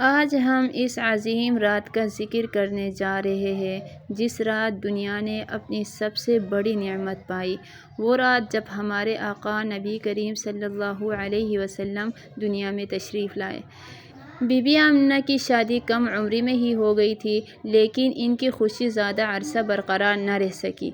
آج ہم اس عظیم رات کا ذکر کرنے جا رہے ہیں جس رات دنیا نے اپنی سب سے بڑی نعمت پائی۔ وہ رات جب ہمارے آقا نبی کریم صلی اللہ علیہ وسلم دنیا میں تشریف لائے۔ بی بی آمنہ کی شادی کم عمری میں ہی ہو گئی تھی، لیکن ان کی خوشی زیادہ عرصہ برقرار نہ رہ سکی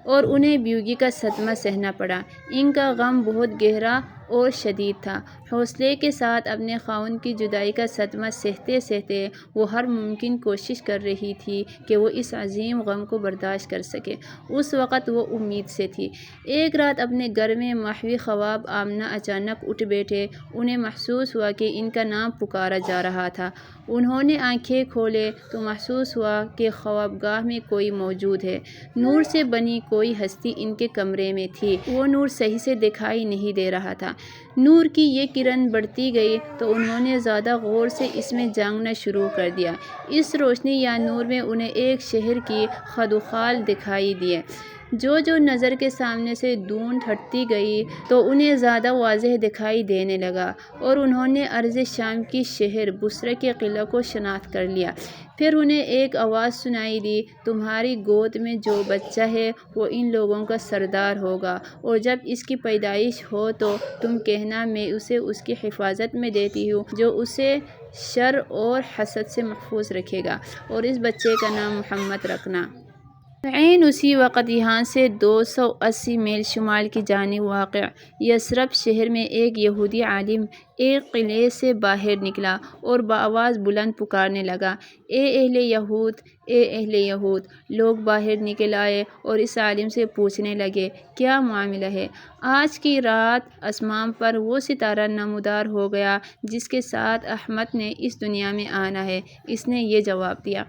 اور انہیں بیوگی کا صدمہ سہنا پڑا۔ ان کا غم بہت گہرا اور شدید تھا۔ حوصلے کے ساتھ اپنے خاوند کی جدائی کا صدمہ سہتے سہتے وہ ہر ممکن کوشش کر رہی تھی کہ وہ اس عظیم غم کو برداشت کر سکے۔ اس وقت وہ امید سے تھی۔ ایک رات اپنے گھر میں محو خواب آمنہ اچانک اٹھ بیٹھے۔ انہیں محسوس ہوا کہ ان کا نام پکارا جا رہا تھا۔ انہوں نے آنکھیں کھولے تو محسوس ہوا کہ خوابگاہ میں کوئی موجود ہے۔ نور سے بنی کوئی ہستی ان کے کمرے میں تھی۔ وہ نور صحیح سے دکھائی نہیں دے رہا تھا۔ نور کی یہ کرن بڑھتی گئی تو انہوں نے زیادہ غور سے اس میں جاننا شروع کر دیا۔ اس روشنی یا نور میں انہیں ایک شہر کی خدوخال دکھائی دیے۔ جو نظر کے سامنے سے ڈھونڈ ہٹتی گئی تو انہیں زیادہ واضح دکھائی دینے لگا اور انہوں نے ارض شام کی شہر بصرہ کے قلعہ کو شناخت کر لیا۔ پھر انہیں ایک آواز سنائی دی، تمہاری گود میں جو بچہ ہے وہ ان لوگوں کا سردار ہوگا، اور جب اس کی پیدائش ہو تو تم کہنا میں اسے اس کی حفاظت میں دیتی ہوں جو اسے شر اور حسد سے محفوظ رکھے گا، اور اس بچے کا نام محمد رکھنا۔ عین اسی وقت یہاں سے 280 میل شمال کی جانب واقع یثرب شہر میں ایک یہودی عالم ایک قلعے سے باہر نکلا اور بآواز بلند پکارنے لگا، اے اہل یہود، اے اہل یہود! لوگ باہر نکل آئے اور اس عالم سے پوچھنے لگے، کیا معاملہ ہے؟ آج کی رات آسمان پر وہ ستارہ نمودار ہو گیا جس کے ساتھ احمد نے اس دنیا میں آنا ہے۔ اس نے یہ جواب دیا،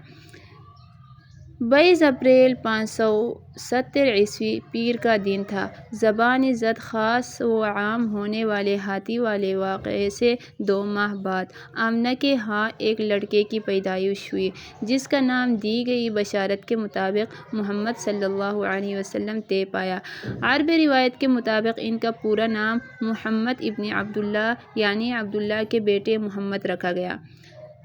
22 اپریل 570 عیسوی پیر کا دن تھا۔ زبان زد خاص و عام ہونے والے ہاتھی والے واقعے سے 2 ماہ بعد آمنہ کے ہاں ایک لڑکے کی پیدائش ہوئی جس کا نام دی گئی بشارت کے مطابق محمد صلی اللہ علیہ وسلم طے پایا۔ عربی روایت کے مطابق ان کا پورا نام محمد ابن عبداللہ یعنی عبداللہ کے بیٹے محمد رکھا گیا۔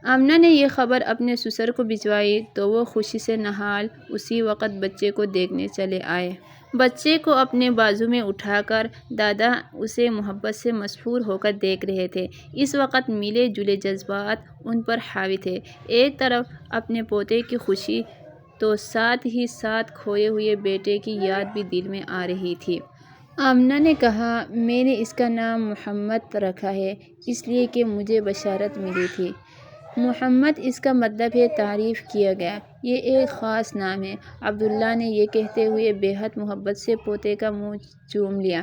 آمنہ نے یہ خبر اپنے سسر کو بھجوائی تو وہ خوشی سے نہال اسی وقت بچے کو دیکھنے چلے آئے۔ بچے کو اپنے بازو میں اٹھا کر دادا اسے محبت سے مسحور ہو کر دیکھ رہے تھے۔ اس وقت ملے جلے جذبات ان پر حاوی تھے، ایک طرف اپنے پوتے کی خوشی تو ساتھ ہی ساتھ کھوئے ہوئے بیٹے کی یاد بھی دل میں آ رہی تھی۔ آمنہ نے کہا، میں نے اس کا نام محمد رکھا ہے اس لیے کہ مجھے بشارت ملی تھی۔ محمد اس کا مطلب ہے تعریف کیا گیا، یہ ایک خاص نام ہے۔ عبداللہ نے یہ کہتے ہوئے بے حد محبت سے پوتے کا منہ چوم لیا،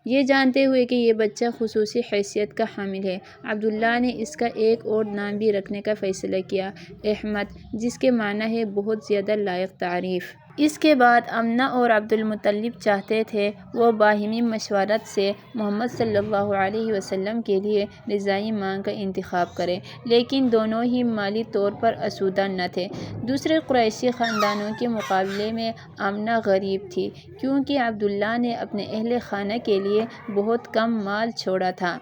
یہ جانتے ہوئے کہ یہ بچہ خصوصی حیثیت کا حامل ہے۔ عبداللہ نے اس کا ایک اور نام بھی رکھنے کا فیصلہ کیا، احمد، جس کے معنی ہے بہت زیادہ لائق تعریف۔ اس کے بعد آمنہ اور عبد المطلب چاہتے تھے وہ باہمی مشورت سے محمد صلی اللہ علیہ وسلم کے لیے رضائی ماں کا انتخاب کریں، لیکن دونوں ہی مالی طور پر آسودہ نہ تھے۔ دوسرے قریشی خاندانوں کے مقابلے میں آمنہ غریب تھی کیونکہ عبداللہ نے اپنے اہل خانہ کے لیے بہت کم مال چھوڑا تھا۔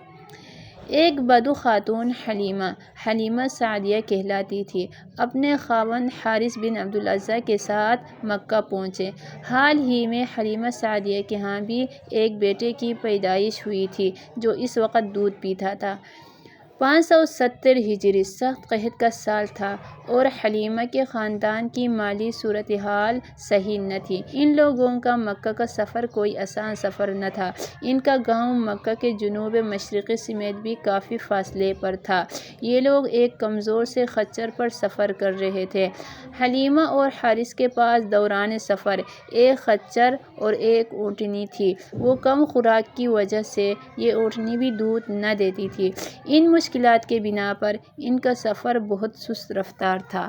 ایک بدو خاتون حلیمہ سعدیہ کہلاتی تھی، اپنے خاوند حارث بن عبدالعزیٰ کے ساتھ مکہ پہنچے۔ حال ہی میں حلیمہ سعدیہ کے ہاں بھی ایک بیٹے کی پیدائش ہوئی تھی جو اس وقت دودھ پیتا تھا۔ 570 ہجری سخت قحط کا سال تھا اور حلیمہ کے خاندان کی مالی صورتحال صحیح نہ تھی۔ ان لوگوں کا مکہ کا سفر کوئی آسان سفر نہ تھا۔ ان کا گاؤں مکہ کے جنوب مشرقی سمیت بھی کافی فاصلے پر تھا۔ یہ لوگ ایک کمزور سے خچر پر سفر کر رہے تھے۔ حلیمہ اور حارث کے پاس دوران سفر ایک خچر اور ایک اونٹنی تھی۔ وہ کم خوراک کی وجہ سے یہ اونٹنی بھی دودھ نہ دیتی تھی۔ ان مشکلات کے بنا پر ان کا سفر بہت سست رفتار تھا۔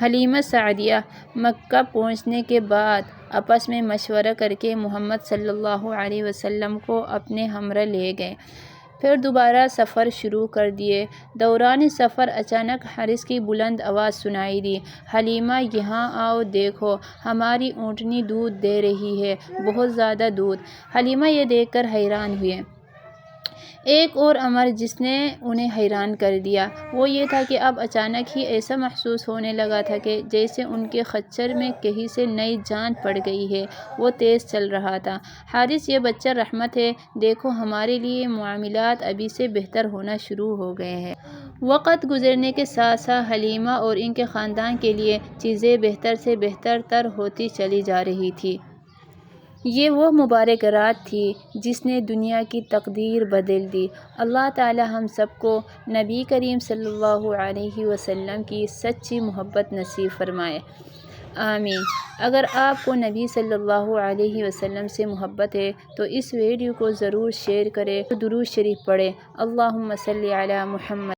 حلیمہ سعدیہ مکہ پہنچنے کے بعد آپس میں مشورہ کر کے محمد صلی اللہ علیہ وسلم کو اپنے ہمراہ لے گئے، پھر دوبارہ سفر شروع کر دیے۔ دوران سفر اچانک حارث کی بلند آواز سنائی دی، حلیمہ یہاں آؤ، دیکھو ہماری اونٹنی دودھ دے رہی ہے، بہت زیادہ دودھ۔ حلیمہ یہ دیکھ کر حیران ہوئیں۔ ایک اور امر جس نے انہیں حیران کر دیا وہ یہ تھا کہ اب اچانک ہی ایسا محسوس ہونے لگا تھا کہ جیسے ان کے خچر میں کہیں سے نئی جان پڑ گئی ہے، وہ تیز چل رہا تھا۔ حارث، یہ بچہ رحمت ہے، دیکھو ہمارے لیے معاملات ابھی سے بہتر ہونا شروع ہو گئے ہیں۔ وقت گزرنے کے ساتھ ساتھ حلیمہ اور ان کے خاندان کے لیے چیزیں بہتر سے بہتر تر ہوتی چلی جا رہی تھیں۔ یہ وہ مبارک رات تھی جس نے دنیا کی تقدیر بدل دی۔ اللہ تعالی ہم سب کو نبی کریم صلی اللہ علیہ وسلم کی سچی محبت نصیب فرمائے، آمین۔ اگر آپ کو نبی صلی اللہ علیہ وسلم سے محبت ہے تو اس ویڈیو کو ضرور شیئر کریں اور درود شریف پڑھیں۔ اللہم صلی علی محمد۔